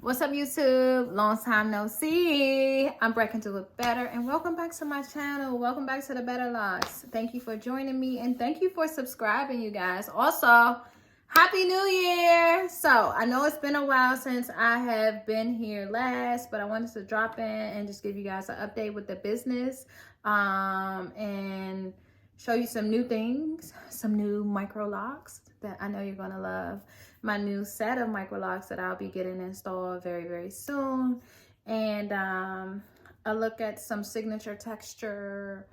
What's up, YouTube? Long time no see. I'm breaking to look better, and welcome back to my channel. Welcome back to the Better Locs. Thank you for joining me, and thank you for subscribing, you guys. Also, Happy New Year! So, I know it's been a while since I have been here last, but I wanted to drop in and just give you guys an update with the business and show you some new things, some new micro locks that I know you're gonna love. My new set of micro locks that I'll be getting installed very, very soon. And a look at some signature texture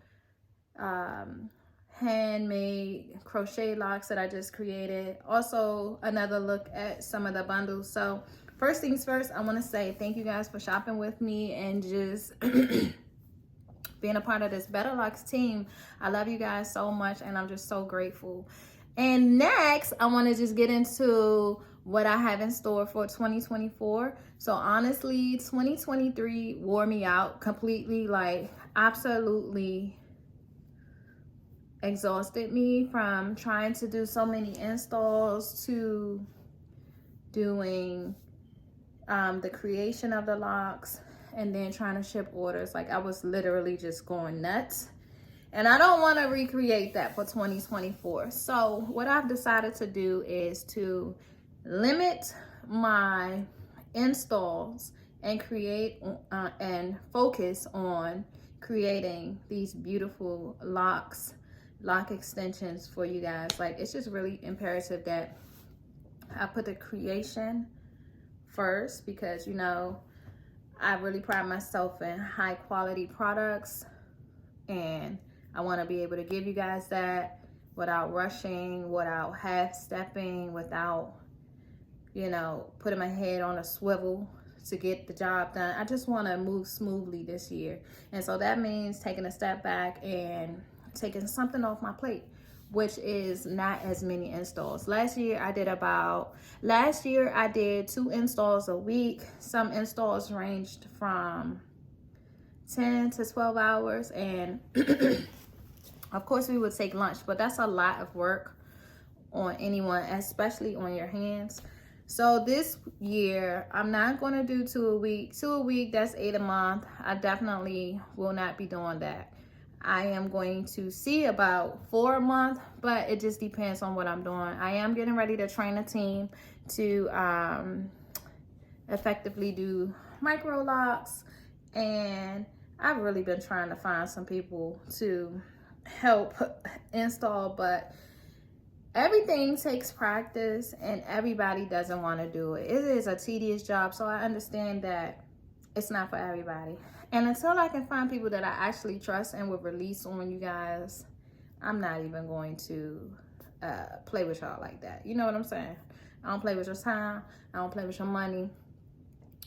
handmade crochet locks that I just created. Also, another look at some of the bundles. So first things first, I want to say thank you guys for shopping with me and just being a part of this Better Locs team. I love you guys so much, and I'm just so grateful. And next, I want to just get into what I have in store for 2024. So honestly, 2023 wore me out completely, like absolutely exhausted me from trying to do so many installs to doing the creation of the locks and then trying to ship orders. Like I was literally just going nuts. And I don't want to recreate that for 2024. So what I've decided to do is to limit my installs and create and focus on creating these beautiful lock extensions for you guys. Like it's just really imperative that I put the creation first, because you know I really pride myself in high quality products, and I want to be able to give you guys that without rushing, without half-stepping, without, you know, putting my head on a swivel to get the job done. I just want to move smoothly this year. And so that means taking a step back and taking something off my plate, which is not as many installs. Last year I did 2 installs a week. Some installs ranged from 10 to 12 hours, and of course we would take lunch, but that's a lot of work on anyone, especially on your hands. So this year I'm not going to do 2 a week. 2 a week, that's 8 a month. I definitely will not be doing that. I am going to see about 4 a month, but it just depends on what I'm doing. I am getting ready to train a team to effectively do micro locks, and I've really been trying to find some people to help install, but everything takes practice and everybody doesn't want to do it. It is a tedious job, so I understand that it's not for everybody. And until I can find people that I actually trust and will release on you guys, I'm not even going to play with y'all like that. You know what I'm saying? I don't play with your time. I don't play with your money,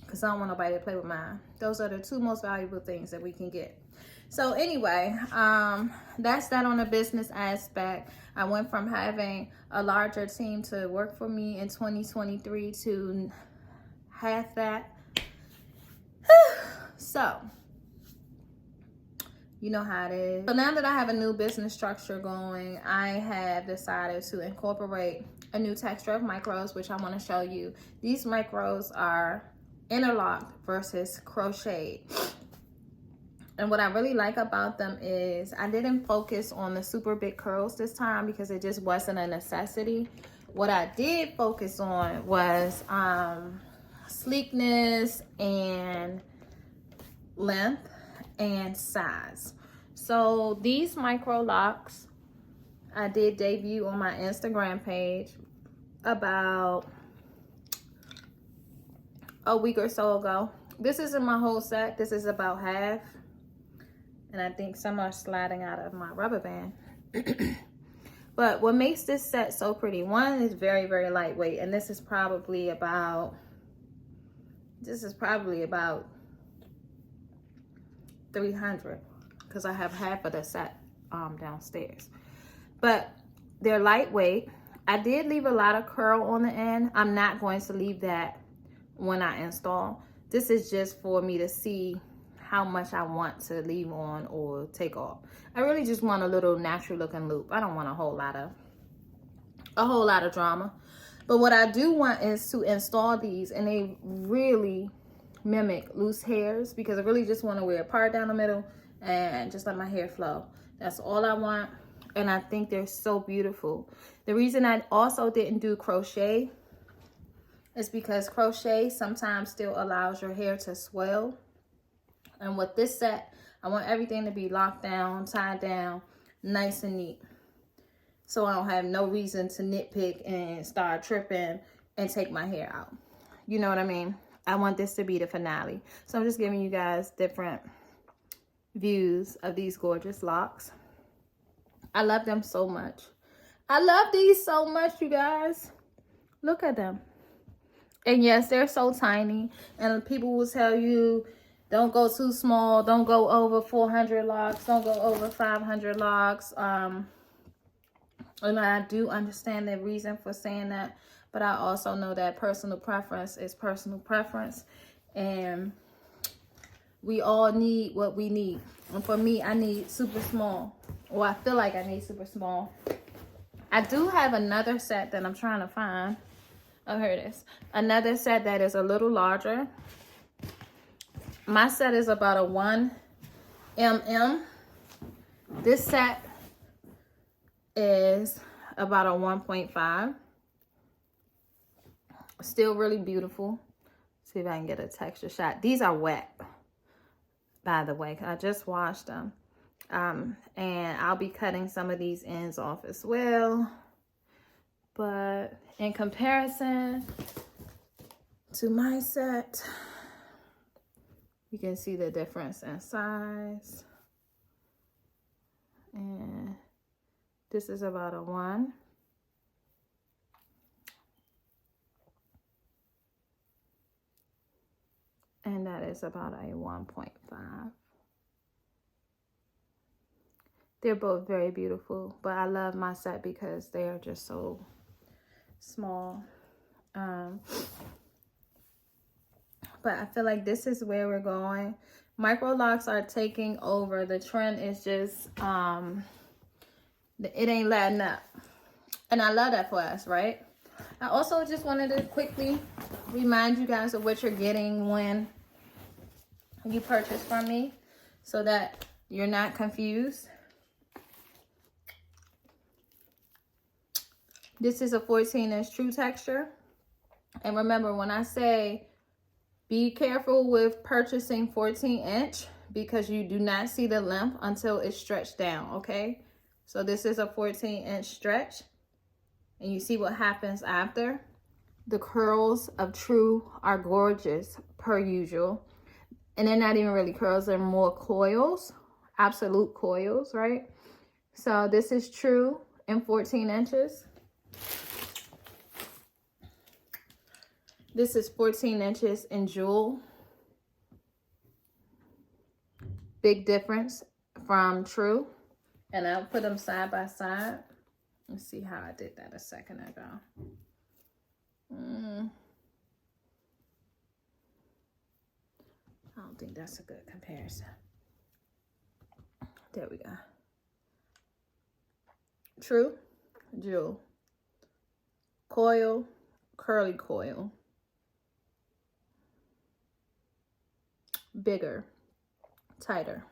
because I don't want nobody to play with mine. Those are the 2 most valuable things that we can get. So anyway, that's that on the business aspect. I went from having a larger team to work for me in 2023 to half that. So, you know how it is. So now that I have a new business structure going, I have decided to incorporate a new texture of micros, which I want to show you. These micros are interlocked versus crocheted. And what I really like about them is I didn't focus on the super big curls this time because it just wasn't a necessity. What I did focus on was sleekness and length and size. So these micro locks I did debut on my Instagram page about a week or so ago. This isn't my whole set. This is about half. And I think some are sliding out of my rubber band. But what makes this set so pretty, one, is very, very lightweight. And this is probably about 300, because I have half of the set downstairs. But they're lightweight. I did leave a lot of curl on the end. I'm not going to leave that when I install. This is just for me to see how much I want to leave on or take off. I really just want a little natural looking loop. I don't want a whole lot of drama. But what I do want is to install these, and they really mimic loose hairs, because I really just want to wear a part down the middle and just let my hair flow. That's all I want, and I think they're so beautiful. The reason I also didn't do crochet is because crochet sometimes still allows your hair to swell. And with this set, I want everything to be locked down, tied down, nice and neat. So I don't have no reason to nitpick and start tripping and take my hair out. You know what I mean? I want this to be the finale. So I'm just giving you guys different views of these gorgeous locks. I love them so much. I love these so much, you guys. Look at them. And yes, they're so tiny. And people will tell you, don't go too small. Don't go over 400 locks. Don't go over 500 locks. And I do understand the reason for saying that, but I also know that personal preference is personal preference, and we all need what we need. And for me, I need super small, or I feel like I need super small. I do have another set that I'm trying to find. Oh, here it is. Another set that is a little larger. My set is about a 1 mm. This set is about a 1.5. Still really beautiful. See if I can get a texture shot. These are wet, by the way. I just washed them. And I'll be cutting some of these ends off as well. But in comparison to my set, you can see the difference in size. And this is about a 1. And that is about a 1.5. They're both very beautiful, but I love my set because they are just so small. But I feel like this is where we're going. Micro locks are taking over. The trend is just, it ain't letting up. And I love that for us, right? I also just wanted to quickly remind you guys of what you're getting when you purchase from me, so that you're not confused. This is a 14-inch true texture. And remember, when I say be careful with purchasing 14-inch, because you do not see the length until it's stretched down, okay? So this is a 14-inch stretch, and you see what happens after. The curls of true are gorgeous per usual, and they're not even really curls, they're more coils, absolute coils, right? So this is true in 14 inches. This is 14 inches in jewel. Big difference from true. And I'll put them side by side. Let's see how I did that a second ago. I don't think that's a good comparison. There we go. True, jewel, coil, curly coil, bigger, tighter.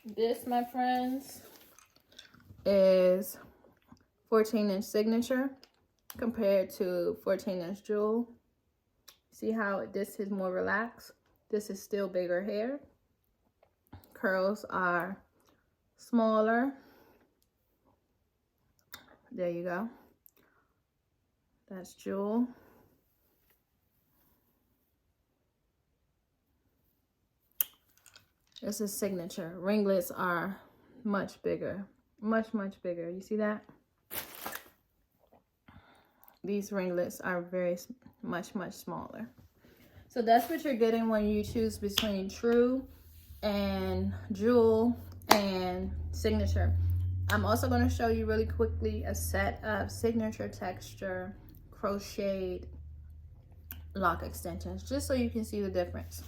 This, my friends, is 14-inch signature compared to 14-inch jewel. See how this is more relaxed? This is still bigger hair. Curls are smaller. There you go. That's jewel. This is signature. Ringlets are much bigger. Much, much bigger. You see that? These ringlets are very much smaller. So that's what you're getting when you choose between true and jewel and signature. I'm also going to show you really quickly a set of signature texture crocheted lock extensions, just so you can see the difference.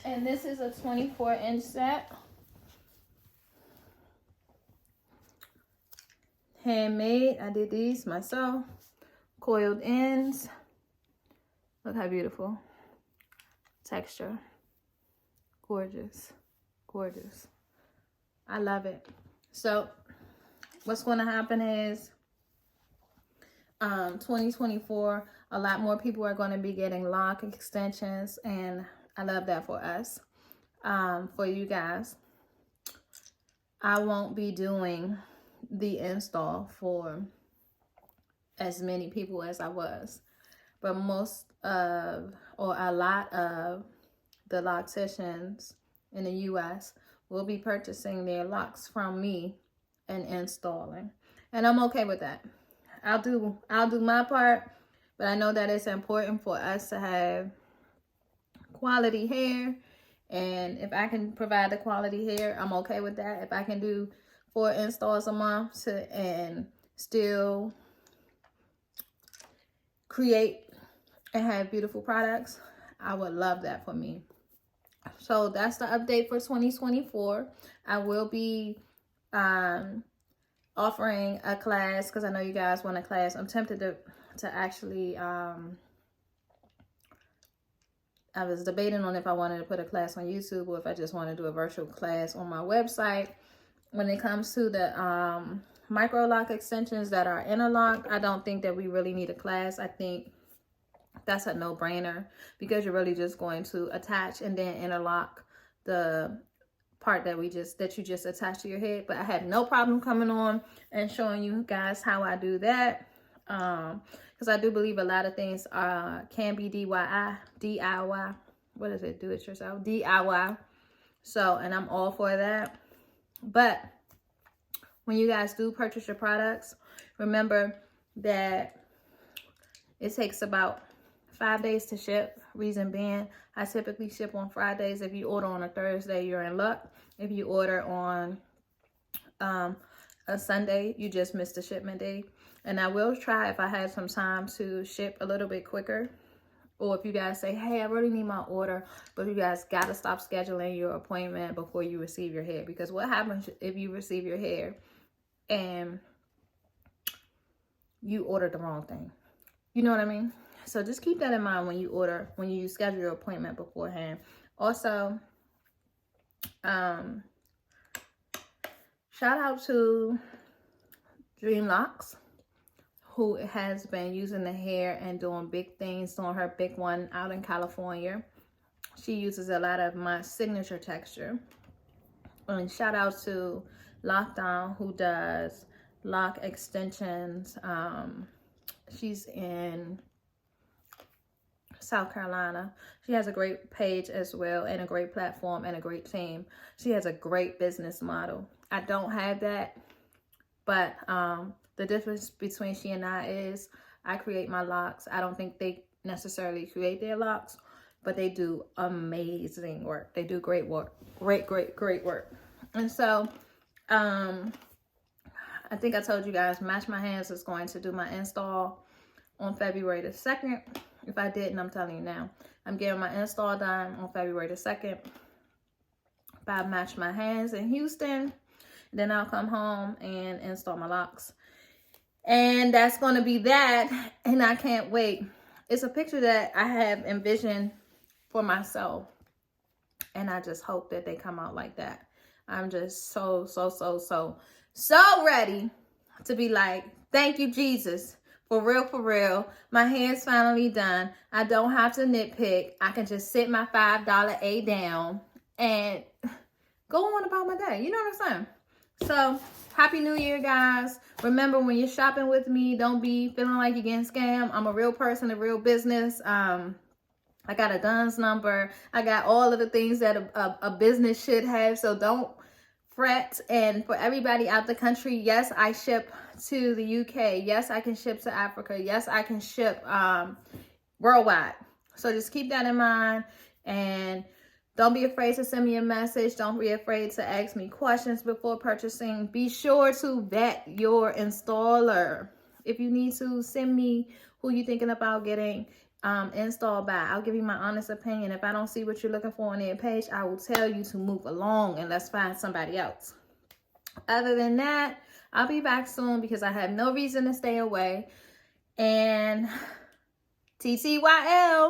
And this is a 24-inch set. handmade. I did these myself. Coiled ends. Look how beautiful. Texture. Gorgeous. Gorgeous. I love it. So what's going to happen is 2024, a lot more people are going to be getting lock extensions, and I love that for us. For you guys, I won't be doing the install for as many people as I was, but most of, or a lot of the locticians in the US will be purchasing their locks from me and installing, and I'm okay with that. I'll do my part, but I know that it's important for us to have quality hair, and if I can provide the quality hair, I'm okay with that. If I can do 4 installs a month and still create and have beautiful products, I would love that for me. So that's the update for 2024. I will be offering a class because I know you guys want a class. I'm tempted to actually I was debating on if I wanted to put a class on YouTube or if I just want to do a virtual class on my website. When it comes to the micro lock extensions that are interlocked, I don't think that we really need a class. I think that's a no-brainer because you're really just going to attach and then interlock the part that you just attach to your head. But I have no problem coming on and showing you guys how I do that, because I do believe a lot of things can be DIY. What is it? Do it yourself. DIY. So, and I'm all for that. But when you guys do purchase your products, remember that it takes about 5 days to ship. Reason being, I typically ship on Fridays. If you order on a Thursday, you're in luck. If you order on a Sunday, you just missed the shipment day. And I will try, if I have some time, to ship a little bit quicker. Or if you guys say, hey, I really need my order, but you guys got to stop scheduling your appointment before you receive your hair. Because what happens if you receive your hair and you ordered the wrong thing? You know what I mean? So just keep that in mind when you schedule your appointment beforehand. Also, shout out to Dream Locks, who has been using the hair and doing big things, doing her big one out in California. She uses a lot of my signature texture. And shout out to Lockdown, who does lock extensions. She's in South Carolina. She has a great page as well, and a great platform, and a great team. She has a great business model. I don't have that, but the difference between she and I is I create my locks. I don't think they necessarily create their locks, but they do amazing work. They do great work. Great work. And so I think I told you guys, Match My Hands is going to do my install on February the 2nd. If I didn't, I'm telling you now. I'm getting my install done on February the 2nd by Match My Hands in Houston. Then I'll come home and install my locks. And that's going to be that. And I can't wait. It's a picture that I have envisioned for myself. And I just hope that they come out like that. I'm just so ready to be like, thank you, Jesus. For real. My hair's finally done. I don't have to nitpick. I can just sit my $5 A down and go on about my day. You know what I'm saying? So, Happy New Year, guys. Remember, when you're shopping with me, don't be feeling like you're getting scammed. I'm a real person, a real business. I got a DUNS number. I got all of the things that a business should have. So don't fret. And for everybody out the country, yes, I ship to the UK. Yes, I can ship to Africa. Yes, I can ship worldwide. So just keep that in mind. And don't be afraid to send me a message. Don't be afraid to ask me questions before purchasing. Be sure to vet your installer. If you need to, send me who you're thinking about getting installed by. I'll give you my honest opinion. If I don't see what you're looking for on their page, I will tell you to move along and let's find somebody else. Other than that, I'll be back soon because I have no reason to stay away. And TTYL.